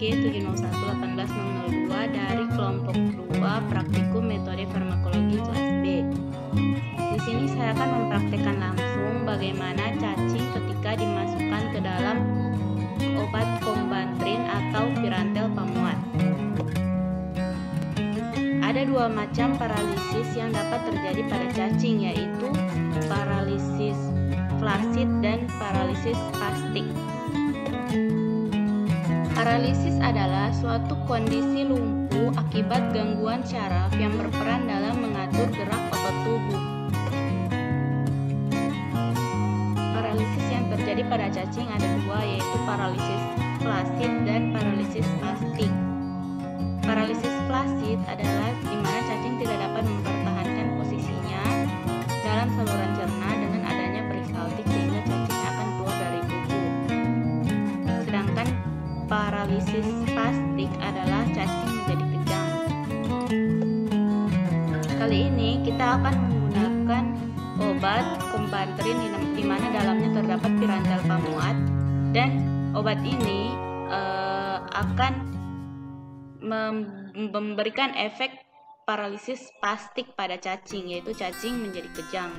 G701-1802 dari kelompok 2 praktikum metode farmakologi kelas B. Di sini saya akan mempraktekkan langsung bagaimana cacing ketika dimasukkan ke dalam obat kombantrin atau pirantel pemuat. Ada dua macam paralisis yang dapat terjadi pada cacing, yaitu paralisis flasid dan paralisis spastik. Paralisis adalah suatu kondisi lumpuh akibat gangguan syaraf yang berperan dalam mengatur gerak otot tubuh. Paralisis yang terjadi pada cacing ada dua, yaitu paralisis flasid dan paralisis spastik. Paralisis flasid adalah di mana cacing tidak dapat mempertahankan posisinya dalam saluran cerna dengan adanya peristaltik sehingga cacing akan keluar dari tubuh. Sedangkan paralisis spastik adalah cacing menjadi kejang. Kali ini kita akan menggunakan obat kombantrin di mana dalamnya terdapat pirantel pemuat, dan obat ini akan memberikan efek paralisis spastik pada cacing, yaitu cacing menjadi kejang.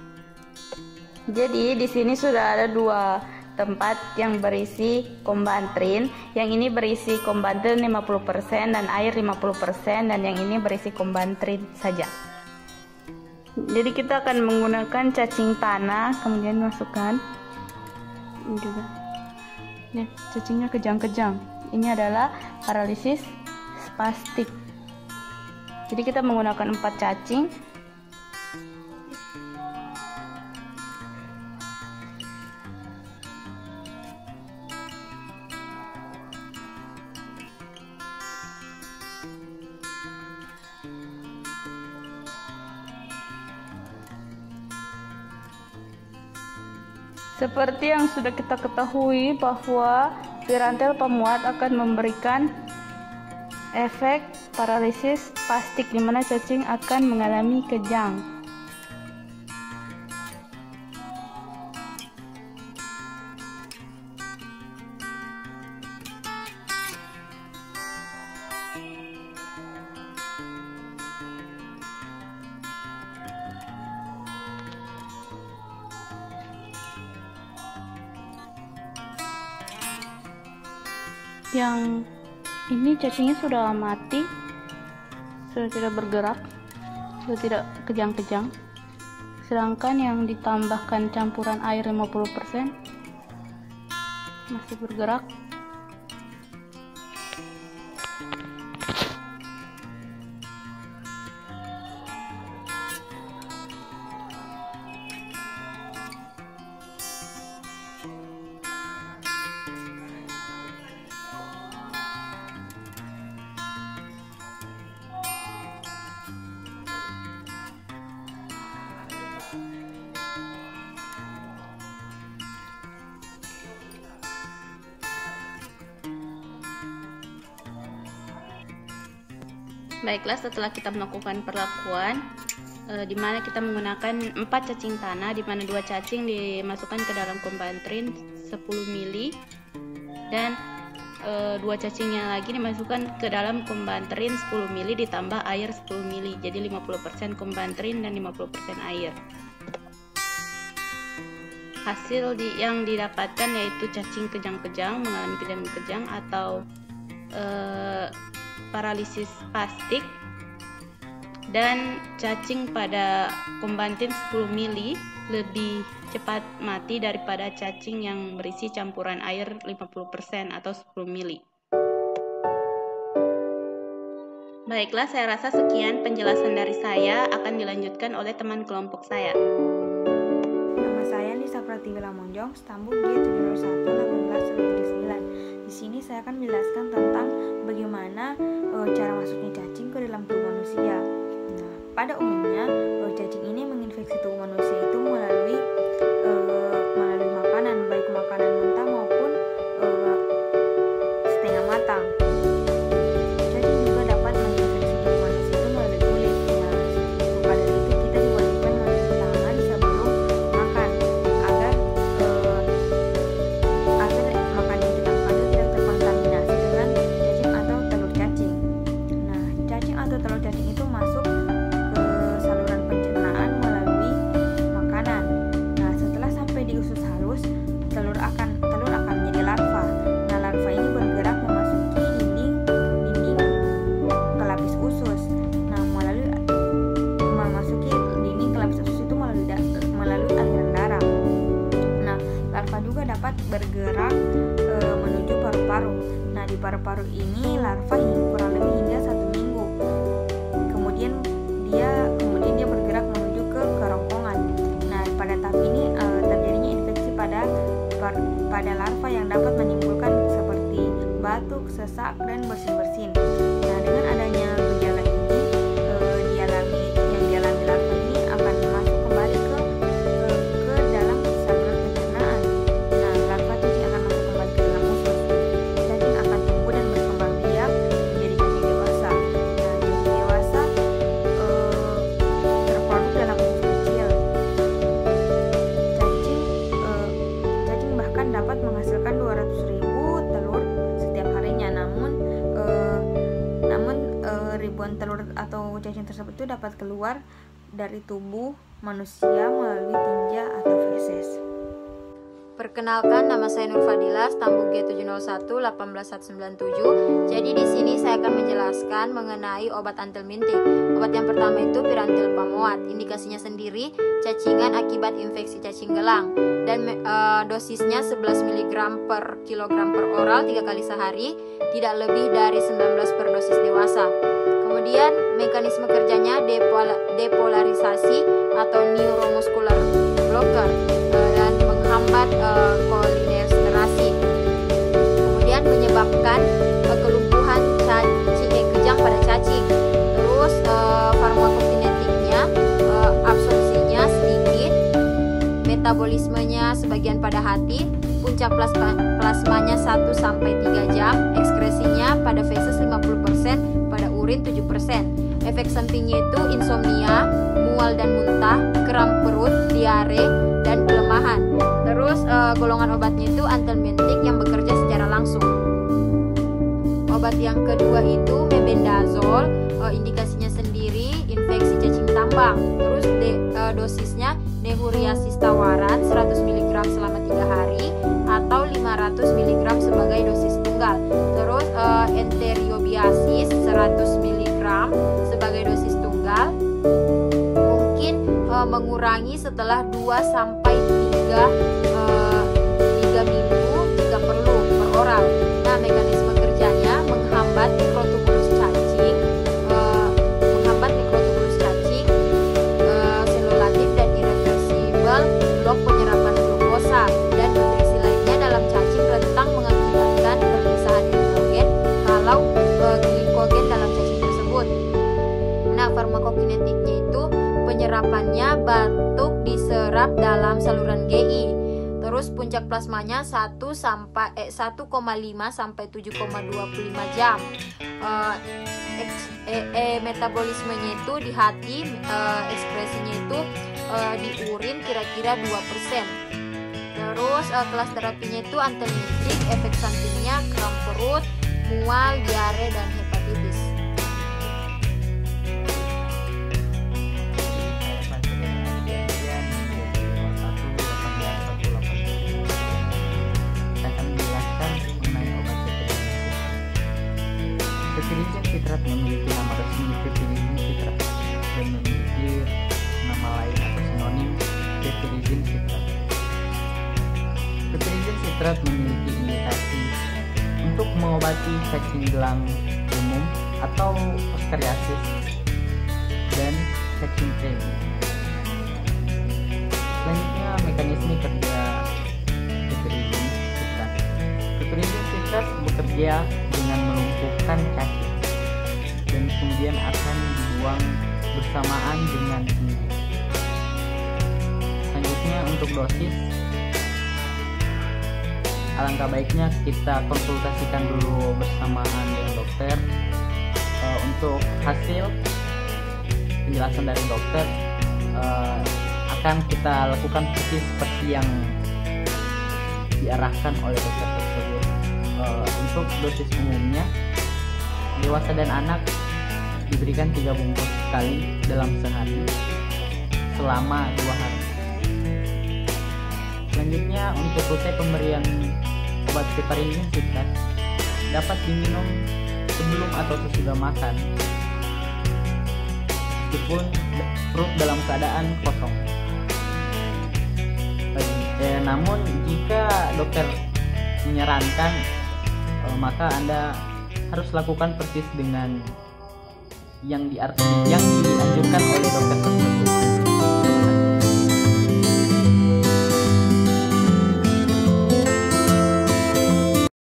Jadi di sini sudah ada dua tempat yang berisi kombantrin. Yang ini berisi kombantrin 50% dan air 50%, dan yang ini berisi kombantrin saja. Jadi kita akan menggunakan cacing tanah, kemudian masukkan. Ini juga. Lihat, cacingnya kejang-kejang. Ini adalah paralisis spastik. Jadi kita menggunakan 4 cacing. Seperti yang sudah kita ketahui bahwa pirantel pemuat akan memberikan efek paralisis spastik di mana cacing akan mengalami kejang. Yang ini cacingnya sudah mati, sudah tidak bergerak, sudah tidak kejang-kejang. Sedangkan yang ditambahkan campuran air 50% masih bergerak. Baiklah, setelah kita melakukan perlakuan di mana kita menggunakan 4 cacing tanah, di mana 2 cacing dimasukkan ke dalam kombantrin 10 ml dan 2 cacingnya lagi dimasukkan ke dalam kombantrin 10 ml ditambah air 10 ml. Jadi 50% kombantrin dan 50% air. Hasil yang didapatkan yaitu cacing kejang-kejang, mengalami kejang-kejang atau paralisis spastik, dan cacing pada kombantrin 10 ml lebih cepat mati daripada cacing yang berisi campuran air 50% atau 10 ml. Baiklah, saya rasa sekian penjelasan dari saya, akan dilanjutkan oleh teman kelompok saya. Nama saya Nisa Pratiwi Lamonjong, stambul G701-1809. Di sini saya akan menjelaskan tentang bagaimana cara masuknya cacing ke dalam tubuh manusia. Nah, pada umumnya cacing ini menginfeksi tubuh manusia itu melalui makanan, baik makanan mentah maupun setengah matang. Cacing juga dapat menginfeksi tubuh manusia itu melalui kulit. Nah, maka dari itu kita diwajibkan mencuci tangan sebelum makan agar makanan yang kita makan itu tidak terkontaminasi dengan cacing di paru-paru ini larva kurang lebih hingga 1 minggu. Kemudian dia bergerak menuju ke kerongkongan. Nah, pada tahap ini terjadinya infeksi pada larva yang dapat menimbulkan seperti batuk, sesak, dan bersin-bersin. Nah, dengan adanya gejala ini, yang dialami larva ini akan masuk kembali ke dalam saluran pencernaan. Nah, larva cacing akan masuk kembali ke dalam usus. Cacing akan tumbuh dan berkembang biak menjadi cacing dewasa. Nah, cacing dewasa terproduk dalam usus kecil. Cacing bahkan dapat menghasilkan 200.000 telur setiap harinya. Namun ribuan telur atau cacing tersebut itu dapat keluar dari tubuh manusia melalui tinja atau feses. Perkenalkan, nama saya Nur Fadila, stambuk G701 18197. Jadi di sini saya akan menjelaskan mengenai obat antelmintik. Obat yang pertama itu pirantil pamoat. Indikasinya sendiri cacingan akibat infeksi cacing gelang dan dosisnya 11 mg per kilogram per oral 3 kali sehari, tidak lebih dari 19 per dosis dewasa. Kemudian mekanisme kerjanya depolarisasi atau neuromuscular blocker dan menghambat kolinesterasi. Kemudian menyebabkan kelumpuhan kejang pada cacing. Terus farmakokinetiknya, absorpsinya sedikit, metabolismenya sebagian pada hati, puncak plasmanya 1-3 jam, ekskresinya pada feses 50%, pada urin 7%. Efek sampingnya itu insomnia, mual dan muntah, kram perut, diare, dan kelemahan. Terus golongan obatnya itu antelmintik yang bekerja secara langsung. Obat yang kedua itu mebendazole, indikasinya sendiri infeksi cacing tambang. Terus dosisnya nehuriasis tawaran 100 mg selama 3 hari atau 500 mg sebagai dosis tunggal. Terus enteriobiasis 100 mg sebagai dosis tunggal. Mungkin mengurangi setelah 2-3 minggu jika perlu per oral. Nah, mekanisme kerjanya menghambat mikrotubulus cacing, selulatif dan irreversibel, blok penyerapan glukosa dan nutrisi lainnya dalam cacing rentang mengakibatkan perpisahan glikogen kalau glikogen dalam cacing tersebut. Nah, farmakokinetiknya itu penyerapannya batuk diserap dalam saluran GI. Terus puncak plasmanya 1,5 sampai 7,25 jam. Metabolismenya itu di hati, ekspresinya itu di urin kira-kira 2%. Terus kelas terapinya itu antelmintik, efek sampingnya kram perut, mual, diare, dan hepatitis. Pipirizin citrat memiliki nama resmi pipirizin citrat dan memiliki nama lain atau sinonim pipirizin citrat. Pipirizin citrat memiliki indikasi untuk mengobati cacing gelang umum atau Fusariasis dan cacing premium. Selanjutnya, mekanisme kerja pipirizin citrat. Pipirizin citrat bekerja dengan melumpuhkan cacing dan kemudian akan dibuang bersamaan dengan ini. Selanjutnya, untuk dosis, alangkah baiknya kita konsultasikan dulu bersamaan dengan dokter. Untuk hasil penjelasan dari dokter akan kita lakukan persis seperti yang diarahkan oleh dokter tersebut. Untuk dosis umumnya, dewasa dan anak diberikan 3 bungkus sekali dalam sehari selama 2 hari. Selanjutnya, untuk rute pemberian obat pipirizin citrat dapat diminum sebelum atau sesudah makan, meskipun perut dalam keadaan kosong. Namun jika dokter menyarankan maka Anda harus lakukan persis dengan yang dianjurkan oleh dokter tersebut.